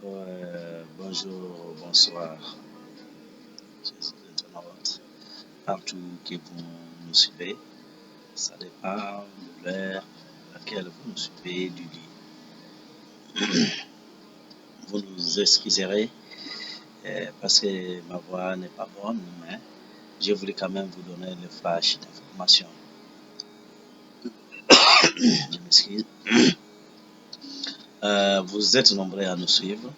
Bonjour, bonsoir, chers internautes, partout que vous nous suivez. Ça dépend de l'heure à laquelle vous nous suivez du lit. Vous nous excuserez parce que ma voix n'est pas bonne, mais je voulais quand même vous donner le flash d'information. Je m'excuse. Vous êtes nombreux à nous suivre.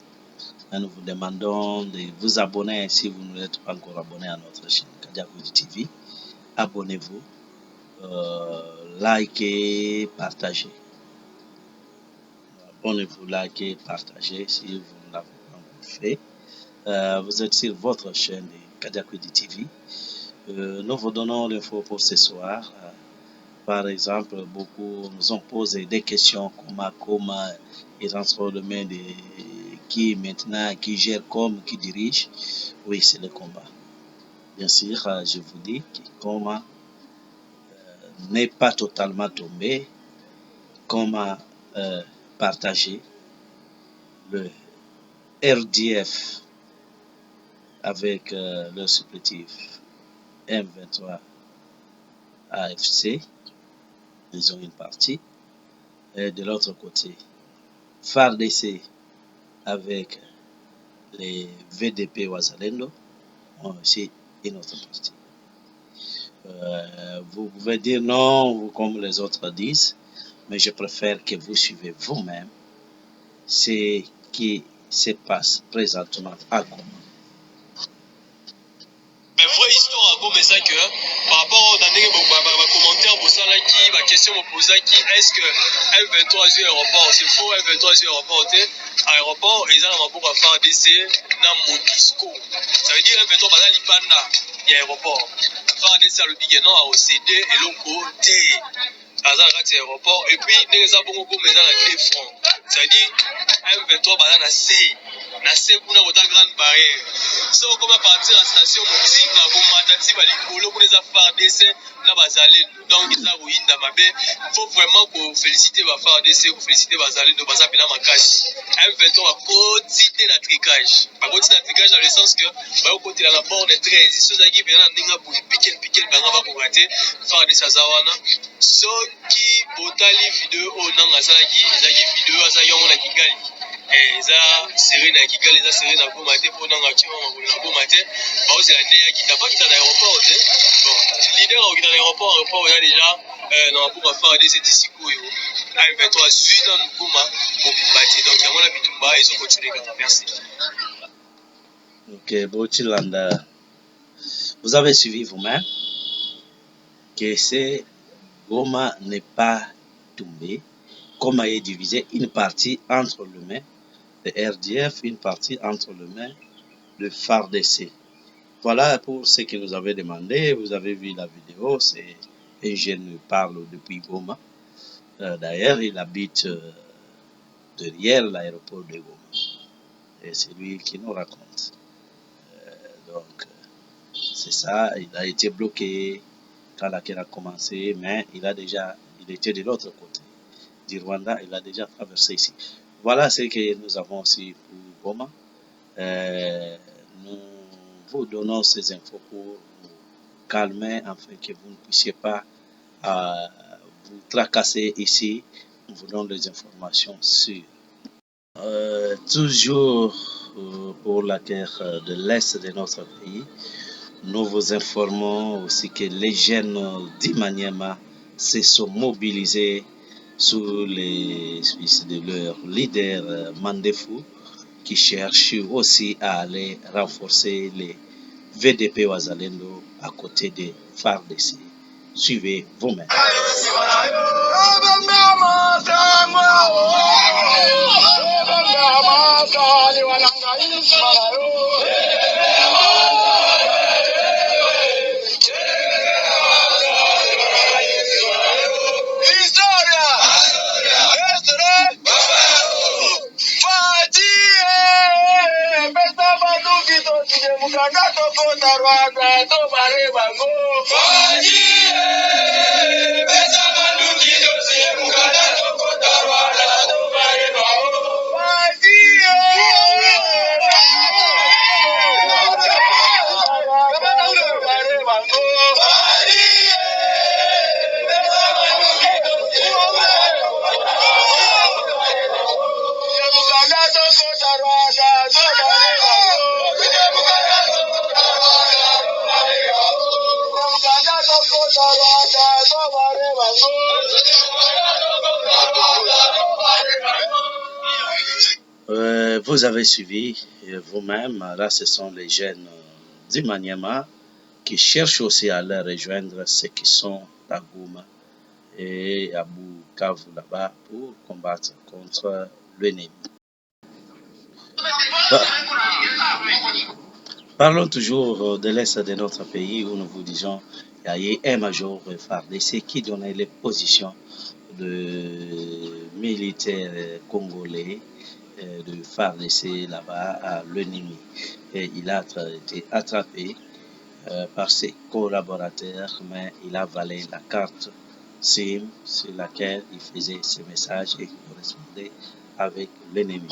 Et nous vous demandons de vous abonner si vous n'êtes pas encore abonné à notre chaîne Kadiakoudi TV. Abonnez-vous, likez, partagez. Abonnez-vous, likez, partagez si vous ne l'avez pas encore fait. Vous êtes sur votre chaîne Kadiakoudi TV. Nous vous donnons l'info pour ce soir. Par exemple, beaucoup nous ont posé des questions comment il transport de main de qui maintenant, qui gère comme, qui dirige. Oui, c'est le combat. Bien sûr, je vous dis que comment n'est pas totalement tombé, comment partager le RDF avec leur supplétif M23 AFC. Ils ont une partie. Et de l'autre côté, FARDC avec les VDP Ouazalendo ont aussi une autre partie. Vous pouvez dire non, comme les autres disent, mais je préfère que vous suivez vous-même ce qui se passe présentement à Goma. Mais vraie histoire à Goma, c'est que par rapport aux commentaires, aux questions est-ce que M23 aéroport, c'est faux, M23 aéroport, aéroport, ils ont un peu à faire DC dans Monisco. Ça veut dire M23 par exemple, il y a aéroport. Faire DC à l'obligé non à OCD et l'OCO T. Azarati aéroport et puis les abongos mais dans la défense. Ça veut dire M23 par na C kuna kota grande barrière. So comme partir à station Mutinga ko matati ba likolo pour les FARDC na bazali donc ils a ruinda mabe. Faut vraiment qu'on féliciter ba FARDC, qu'on féliciter bazali do baza bina makashi. M23 a continué la tricage. Ba continué la tricage dans le sens que ba continué la bord de 13. So za ki bena ninga pour piquer banga ba ko rater FARDC azawana. Soki botali video onanga azalaki ezalaki video azalaki yango na Kigali eza série na Kigali eza série na Goma te mpo nanga akima makolo na Goma te baozela nde yakita bakita na aéroport te bon leader akokita na aéroport eza déjà na mabuku afare de seti sikoyo M23 zwi na Goma mobimba te donc yango na bitumba ezokontinue kaka merci. Ok, Bochilanda, vous avez suivi vous-même que c'est Goma n'est pas tombé. Goma est divisé une partie entre les mains de RDF, une partie entre les mains de FARDC. Voilà pour ce que nous avez demandé. Vous avez vu la vidéo, c'est un jeune qui parle depuis Goma. D'ailleurs, il habite derrière l'aéroport de Goma. Et c'est lui qui nous raconte. Donc, c'est ça, il a été bloqué quand la guerre a commencé, mais il était de l'autre côté du Rwanda, il a déjà traversé ici. Voilà ce que nous avons aussi pour Goma. Nous vous donnons ces infos pour vous calmer, afin que vous ne puissiez pas vous tracasser ici. Nous vous donnons des informations sûres. Toujours pour la guerre de l'Est de notre pays, nous vous informons aussi que les jeunes d'Imaniema se sont mobilisés sous les suisses de leur leader Mandefou, qui cherche aussi à aller renforcer les VDP Ouazalendo à côté des FARDC. Suivez vous-même. Vous avez suivi vous-même, là ce sont les jeunes du Maniema qui cherchent aussi à les rejoindre, ceux qui sont à Goma et à Bukavu là-bas pour combattre contre l'ennemi. Parlons toujours de l'Est de notre pays où nous vous disons qu'il y a un major FARDC qui donnait les positions de militaires congolais de FARDC là-bas à l'ennemi. Et il a été attrapé par ses collaborateurs, mais il a volé la carte SIM sur laquelle il faisait ses messages et correspondait avec l'ennemi.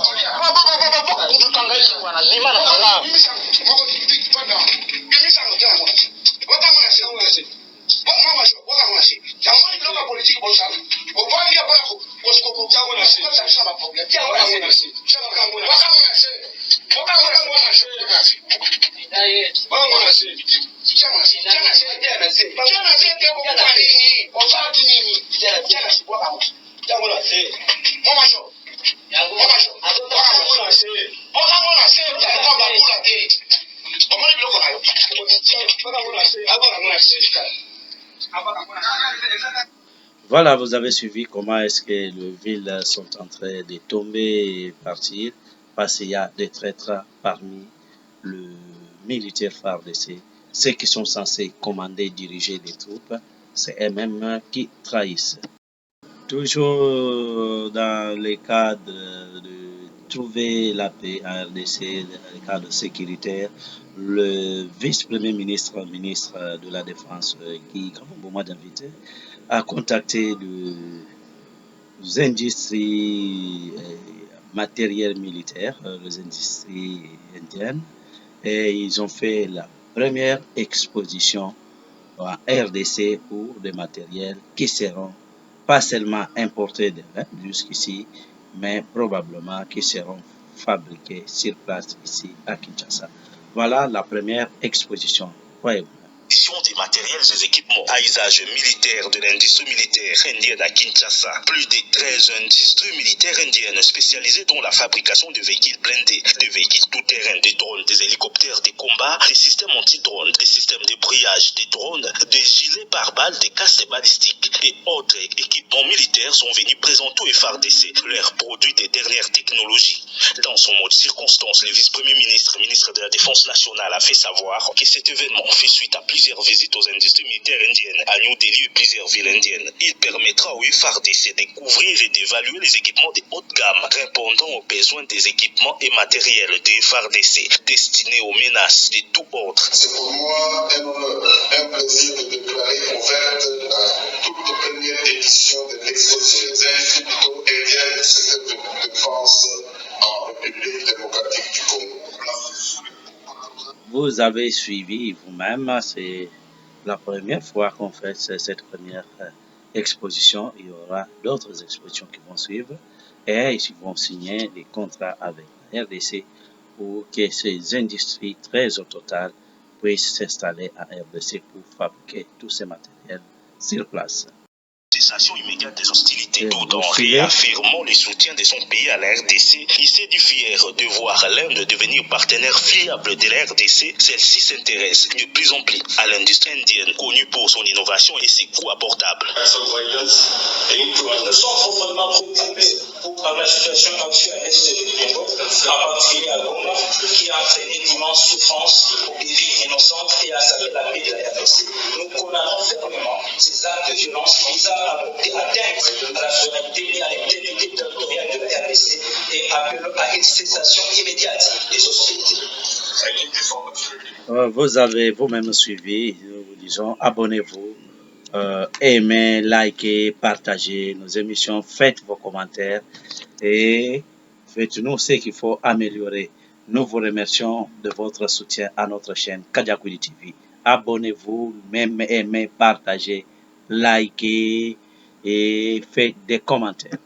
Voilà, vous avez suivi comment est-ce que les villes sont en train de tomber et partir, parce qu'il y a des traîtres parmi le militaire FARDC. Ceux qui sont censés commander, diriger des troupes, c'est eux-mêmes qui trahissent. Toujours dans le cadre de trouver la paix en RDC, dans le cadre sécuritaire, le vice-premier ministre, ministre de la Défense, Guy Kambouma d'invité, a contacté les industries matérielles militaires, les industries indiennes, et ils ont fait la première exposition en RDC pour des matériels qui seront pas seulement importés de l'Inde jusqu'ici, mais probablement qui seront fabriqués sur place ici à Kinshasa. Voilà la première exposition. Ouais. Des matériels et équipements à usage militaire de l'industrie militaire indienne à Kinshasa. Plus de 13 industries militaires indiennes spécialisées dans la fabrication de véhicules blindés, de véhicules tout-terrain, des drones, des hélicoptères de combat, des systèmes anti-drones, des systèmes de brouillage, des drones, des gilets pare-balles, des casques balistiques et autres équipements militaires sont venus présenter au FARDC leurs produits des dernières technologies. Dans son mode circonstance, le vice-premier ministre, ministre de la Défense nationale, a fait savoir que cet événement fait suite à plusieurs visites aux industries militaires indiennes à New Delhi et plusieurs villes indiennes. Il permettra au FARDC de découvrir et d'évaluer les équipements de haute gamme répondant aux besoins des équipements et matériels de FARDC destinés aux menaces de tout ordre. C'est pour moi un honneur, un plaisir de déclarer ouverte toute première édition de l'exposition des industries indiennes du secteur de défense en République démocratique du Congo. Vous avez suivi vous-même, c'est la première fois qu'on fait cette première exposition. Il y aura d'autres expositions qui vont suivre et ils vont signer des contrats avec la RDC pour que ces industries très au total puissent s'installer à RDC pour fabriquer tous ces matériels sur place. Cessation immédiate des hostilités, tout en réaffirmant le soutien de son pays à la RDC. Il s'est dit fier de voir l'Inde devenir partenaire fiable de la RDC. Celle-ci s'intéresse de plus en plus à l'industrie indienne, connue pour son innovation et ses coûts abordables. Nous sommes profondément préoccupés par la situation actuelle à l'est du Congo, en particulier à Goma, qui a entraîné d'immenses souffrances pour des vies innocentes et a salué la paix de la RDC. Nous condamnons fermement ces actes de violence visant à porter atteinte à la souveraineté et à l'intégrité territoriale de la RDC et appelons à une cessation immédiate des hostilités. Vous avez vous-même suivi, nous vous disons, abonnez-vous, aimez, likez, partagez nos émissions, faites vos commentaires et faites-nous ce qu'il faut améliorer. Nous vous remercions de votre soutien à notre chaîne Kadiakoudi TV. Abonnez-vous, même aimez, partagez, likez et faites des commentaires.